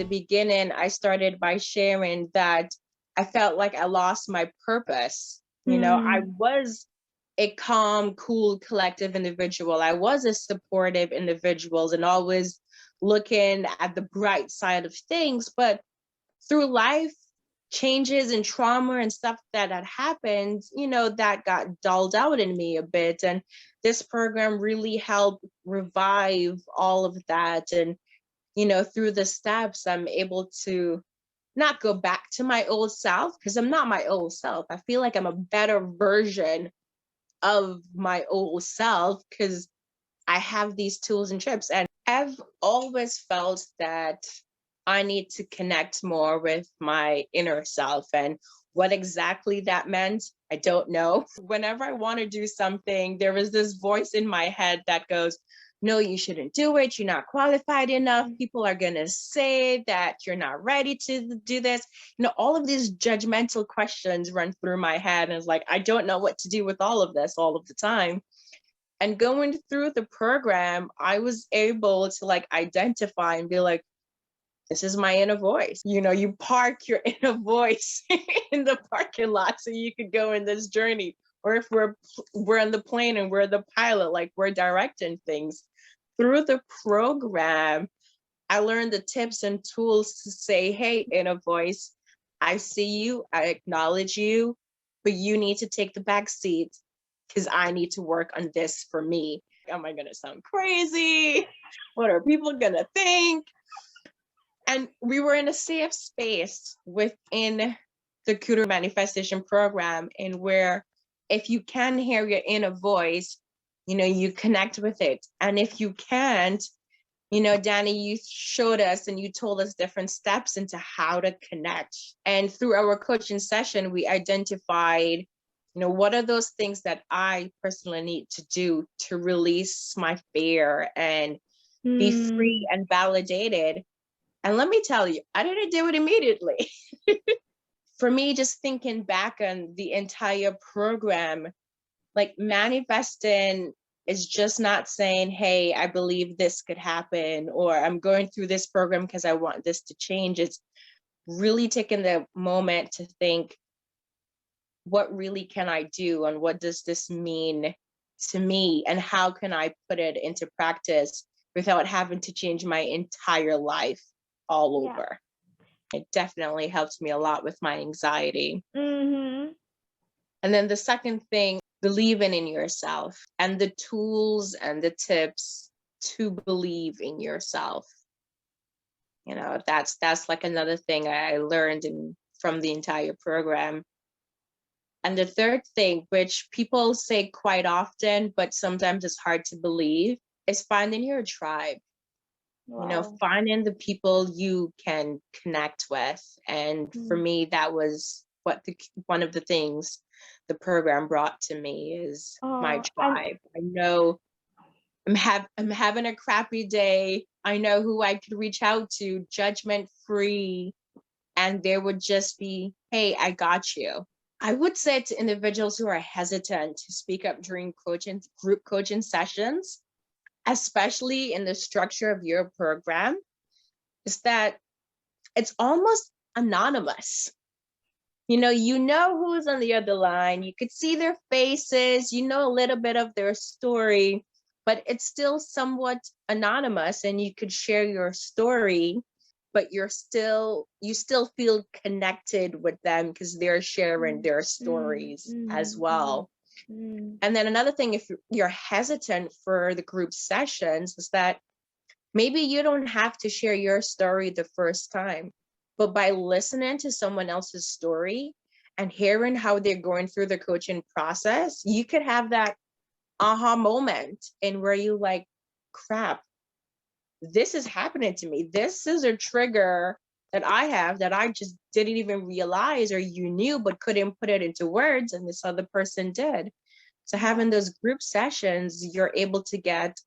the beginning, I started by sharing that I felt like I lost my purpose. I was a calm, cool, collective individual. I was a supportive individual and always looking at the bright side of things. But through life changes and trauma and stuff that had happened, that got dulled out in me a bit. And this program really helped revive all of that. And, through the steps, I'm able to not go back to my old self, because I'm not my old self. I feel like I'm a better version of my old self because I have these tools and tips. And I've always felt that I need to connect more with my inner self. And what exactly that meant, I don't know. Whenever I want to do something, there is this voice in my head that goes, no, you shouldn't do it. You're not qualified enough. People are going to say that you're not ready to do this. All of these judgmental questions run through my head. And it's like, I don't know what to do with all of this all of the time. And going through the program, I was able to identify and be like, this is my inner voice. You park your inner voice in the parking lot so you could go in this journey. Or if we're on the plane and we're the pilot, we're directing things. Through the program, I learned the tips and tools to say, hey, inner voice, I see you, I acknowledge you, but you need to take the back seat because I need to work on this for me. Am I going to sound crazy? What are people going to think? And we were in a safe space within the KURA Manifestation Program, and where if you can hear your inner voice, you connect with it. And if you can't, Danny, you showed us and you told us different steps into how to connect. And through our coaching session, we identified, what are those things that I personally need to do to release my fear and be free and validated. And let me tell you, I didn't do it immediately. For me, just thinking back on the entire program, manifesting is just not saying, hey, I believe this could happen, or I'm going through this program because I want this to change. It's really taking the moment to think, what really can I do? And what does this mean to me? And how can I put it into practice without having to change my entire life all over? It definitely helped me a lot with my anxiety. And then the second thing, believing in yourself and the tools and the tips to believe in yourself. That's another thing I learned from the entire program. And the third thing, which people say quite often, but sometimes it's hard to believe, is finding your tribe. Wow. Finding the people you can connect with. And for me, that was one of the things the program brought to me is my tribe. I know I'm having a crappy day. I know who I could reach out to, judgment free, and there would just be, hey, I got you. I would say to individuals who are hesitant to speak up during group coaching sessions, especially in the structure of your program, is that it's almost anonymous. You know who's on the other line. You could see their faces, a little bit of their story, but it's still somewhat anonymous, and you could share your story, but you still feel connected with them because they're sharing their stories as well. And then another thing, if you're hesitant for the group sessions, is that maybe you don't have to share your story the first time, but by listening to someone else's story and hearing how they're going through the coaching process, you could have that aha moment in where you like, crap, this is happening to me. This is a trigger that I have that I just didn't even realize, or you knew but couldn't put it into words, and this other person did. So having those group sessions, you're able to get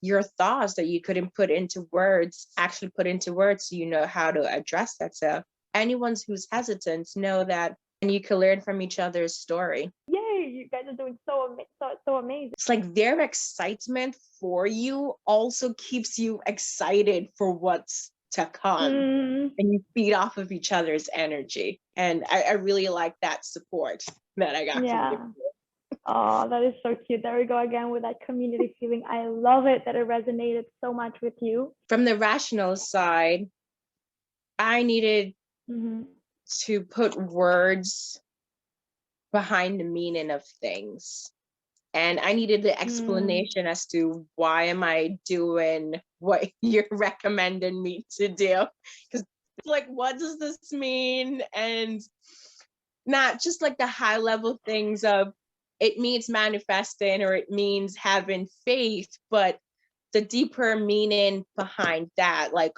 your thoughts that you couldn't put into words, actually put into words, so you know how to address that. So anyone who's hesitant, know that, and you can learn from each other's story. Yay, you guys are doing so amazing. It's like their excitement for you also keeps you excited for what's to come, and you feed off of each other's energy. And I really like that support that I got from you. Oh, that is so cute. There we go again with that community feeling. I love it that it resonated so much with you. From the rational side, I needed to put words behind the meaning of things. And I needed the explanation as to why am I doing what you're recommending me to do? Because like, what does this mean? And not just like the high level things of it means manifesting or it means having faith, but the deeper meaning behind that, like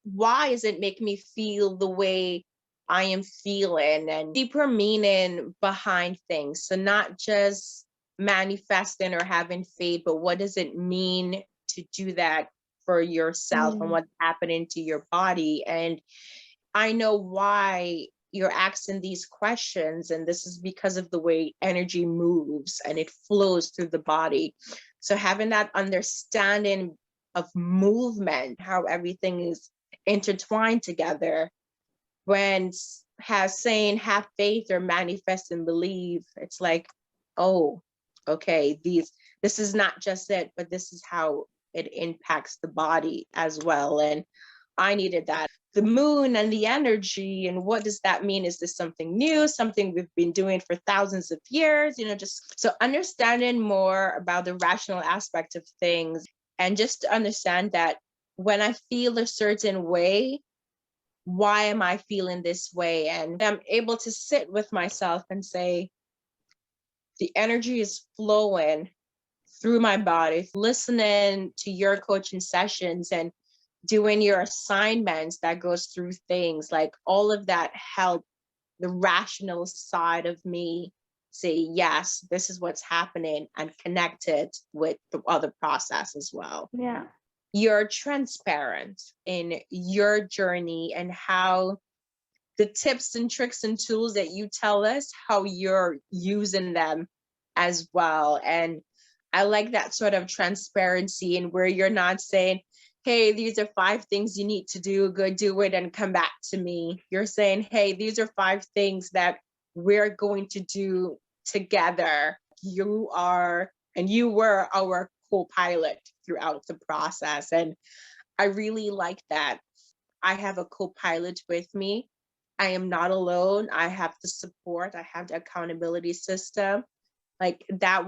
why is it making me feel the way I am feeling, and deeper meaning behind things. So not just manifesting or having faith, but what does it mean to do that for yourself and what's happening to your body? And I know why you're asking these questions, and this is because of the way energy moves and it flows through the body. So having that understanding of movement, how everything is intertwined together, when saying have faith or manifest and believe, it's like, oh, okay, this is not just it, but this is how it impacts the body as well. And I needed that. The moon and the energy, and what does that mean? Is this something new, something we've been doing for thousands of years? Just so understanding more about the rational aspect of things, and just to understand that when I feel a certain way, why am I feeling this way? And I'm able to sit with myself and say, the energy is flowing through my body, listening to your coaching sessions and doing your assignments that goes through things like all of that help the rational side of me say, yes, this is what's happening, and connect it with the other process as well. Yeah. You're transparent in your journey and how the tips and tricks and tools that you tell us, how you're using them as well. And I like that sort of transparency, and where you're not saying, hey, these are 5 things you need to do, go do it and come back to me. You're saying, hey, these are 5 things that we're going to do together. You are, and you were our co-pilot throughout the process. And I really like that. I have a co-pilot with me. I am not alone. I have the support. I have the accountability system. Like that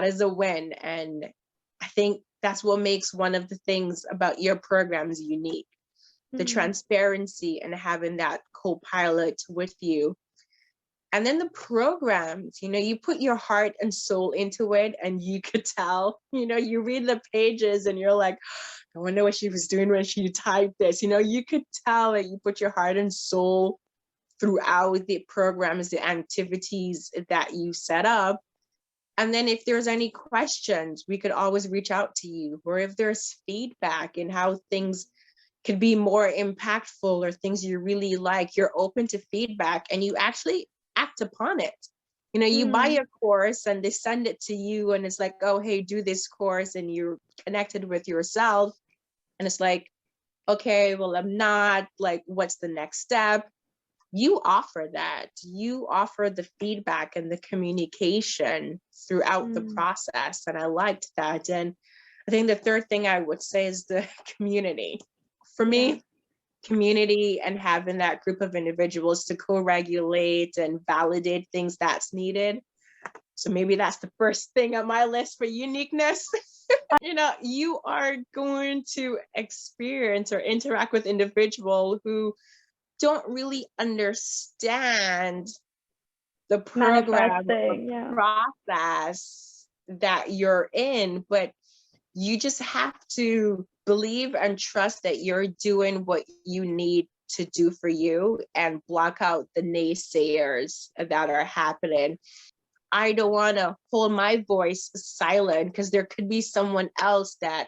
is a win. And I think that's what makes one of the things about your programs unique. The transparency and having that co-pilot with you. And then the programs, you put your heart and soul into it, and you could tell, you read the pages and you're like, I wonder what she was doing when she typed this. You could tell that you put your heart and soul throughout the programs, the activities that you set up. And then if there's any questions, we could always reach out to you. Or if there's feedback in how things could be more impactful or things you really like, you're open to feedback and you actually act upon it. You buy a course and they send it to you and it's like, oh, hey, do this course, and you're connected with yourself. And it's like, okay, well, I'm not, like, what's the next step? You offer that. You offer the feedback and the communication throughout the process. And I liked that. And I think the third thing I would say is the community. For me, community and having that group of individuals to co-regulate and validate things that's needed. So maybe that's the first thing on my list for uniqueness. You are going to experience or interact with individuals who don't really understand the program process that you're in, but you just have to believe and trust that you're doing what you need to do for you and block out the naysayers that are happening. I don't want to hold my voice silent because there could be someone else that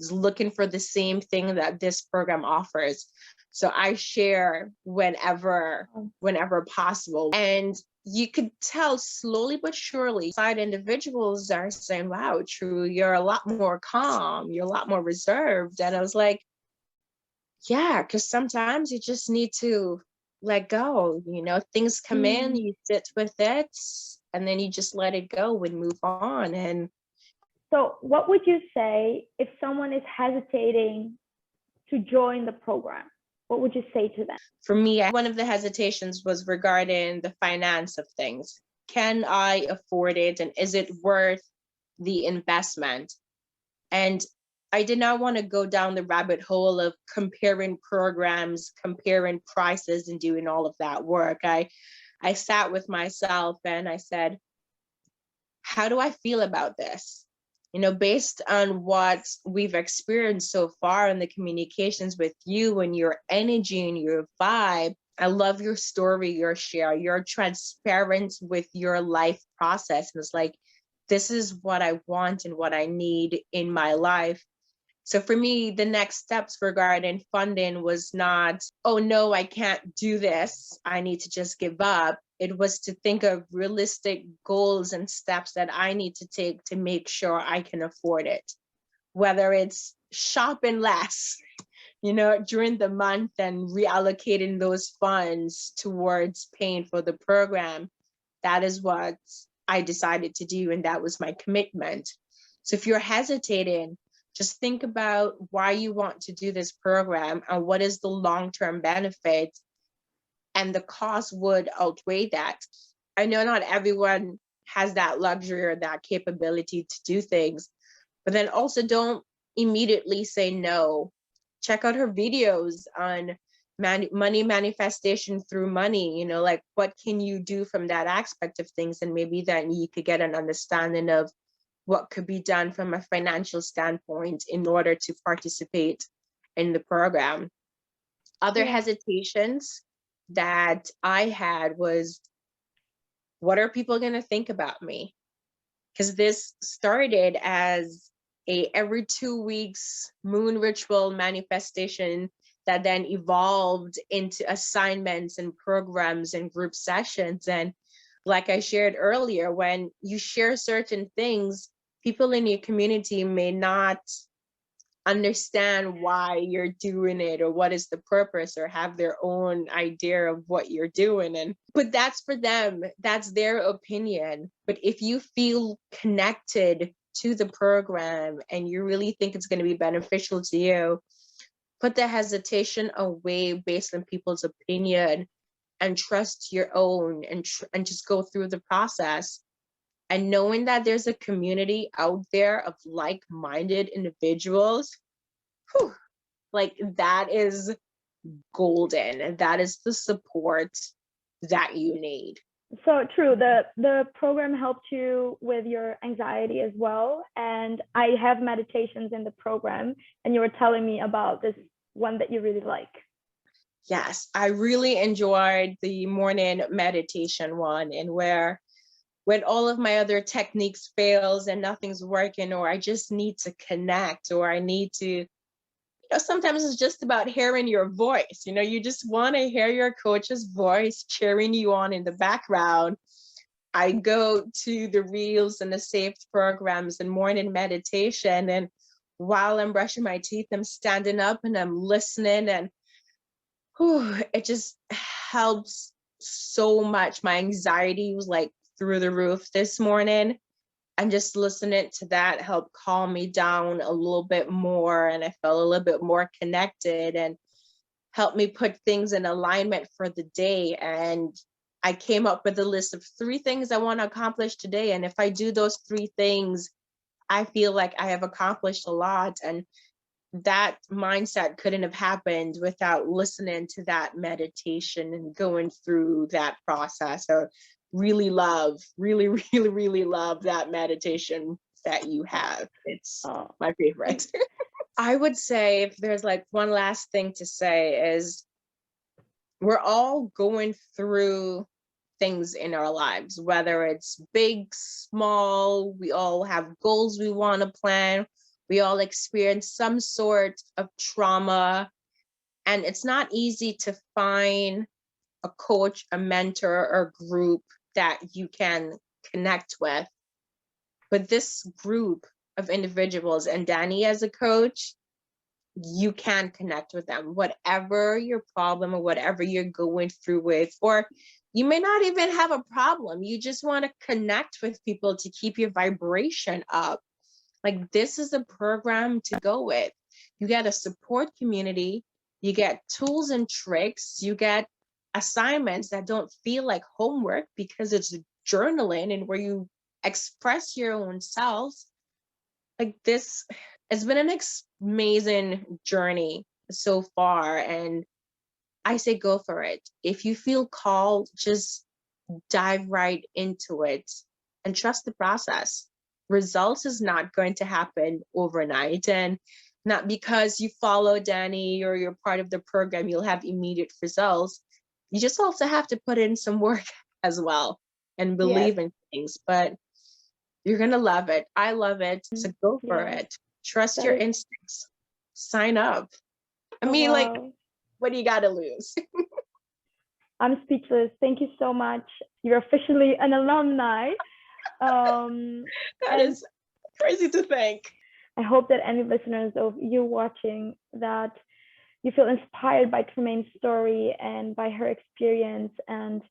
is looking for the same thing that this program offers. So I share whenever possible. And you could tell slowly but surely side individuals are saying, wow, True, you're a lot more calm, you're a lot more reserved. And I was like, yeah, because sometimes you just need to let go. Things come in, you sit with it, and then you just let it go and move on. And so what would you say if someone is hesitating to join the program? What would you say to them? For me, one of the hesitations was regarding the finance of things. Can I afford it? And is it worth the investment? And I did not want to go down the rabbit hole of comparing programs, comparing prices, and doing all of that work. I sat with myself and I said, how do I feel about this? Based on what we've experienced so far in the communications with you and your energy and your vibe, I love your story, your share, you're transparent with your life process. And it's like, this is what I want and what I need in my life. So for me, the next steps regarding funding was not, oh no, I can't do this, I need to just give up. It was to think of realistic goals and steps that I need to take to make sure I can afford it. Whether it's shopping less, during the month and reallocating those funds towards paying for the program. That is what I decided to do, and that was my commitment. So if you're hesitating, just think about why you want to do this program and what is the long-term benefit, and the cost would outweigh that. I know not everyone has that luxury or that capability to do things, but then also don't immediately say no. Check out her videos on money manifestation through money, like what can you do from that aspect of things? And maybe then you could get an understanding of what could be done from a financial standpoint in order to participate in the program. Other hesitations that I had was, what are people going to think about me? Because this started as a every 2 weeks moon ritual manifestation that then evolved into assignments and programs and group sessions. And like I shared earlier, when you share certain things, people in your community may not understand why you're doing it or what is the purpose, or have their own idea of what you're doing. But that's for them, that's their opinion. But if you feel connected to the program and you really think it's going to be beneficial to you, put the hesitation away based on people's opinion and trust your own, and just go through the process. And knowing that there's a community out there of like-minded individuals, like that is golden. That is the support that you need. So true. The program helped you with your anxiety as well. And I have meditations in the program, and you were telling me about this one that you really like. Yes, I really enjoyed the morning meditation one, and where when all of my other techniques fails and nothing's working, or I just need to connect, or I need to, sometimes it's just about hearing your voice. You just want to hear your coach's voice cheering you on in the background. I go to the reels and the saved programs and morning meditation, and while I'm brushing my teeth, I'm standing up and I'm listening, and it just helps so much. My anxiety was like through the roof this morning, and just listening to that helped calm me down a little bit more, and I felt a little bit more connected and helped me put things in alignment for the day. And I came up with a list of 3 things I want to accomplish today, and if I do those 3 things, I feel like I have accomplished a lot. And that mindset couldn't have happened without listening to that meditation and going through that process. So really love that meditation that you have. It's my favorite. I would say, if there's like one last thing to say, is we're all going through things in our lives, whether it's big, small, we all have goals we want to plan. We all experience some sort of trauma, and it's not easy to find a coach, a mentor, or group that you can connect with. But this group of individuals, and Danny as a coach, you can connect with them, whatever your problem or whatever you're going through with, or you may not even have a problem. You just want to connect with people to keep your vibration up. Like, this is a program to go with. You get a support community, you get tools and tricks, you get assignments that don't feel like homework because it's journaling and where you express your own self. Like, this has been an amazing journey so far, and I say go for it. If you feel called, just dive right into it and trust the process. Results is not going to happen overnight, and not because you follow Danny or you're part of the program, you'll have immediate results. You just also have to put in some work as well and believe in things, but you're going to love it. I love it. So go for it. Trust your instincts. Sign up. I mean, like, what do you got to lose? I'm speechless. Thank you so much. You're officially an alumni. That is crazy to think. I hope that any listeners of you watching, that you feel inspired by Trumane's story and by her experience, and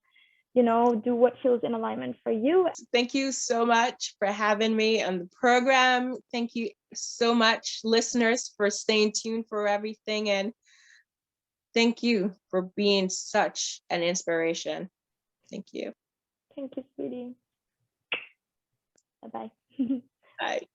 do what feels in alignment for you. Thank you so much for having me on the program. Thank you so much, listeners, for staying tuned for everything. And thank you for being such an inspiration. Thank you. Thank you, sweetie. Bye-bye. Bye.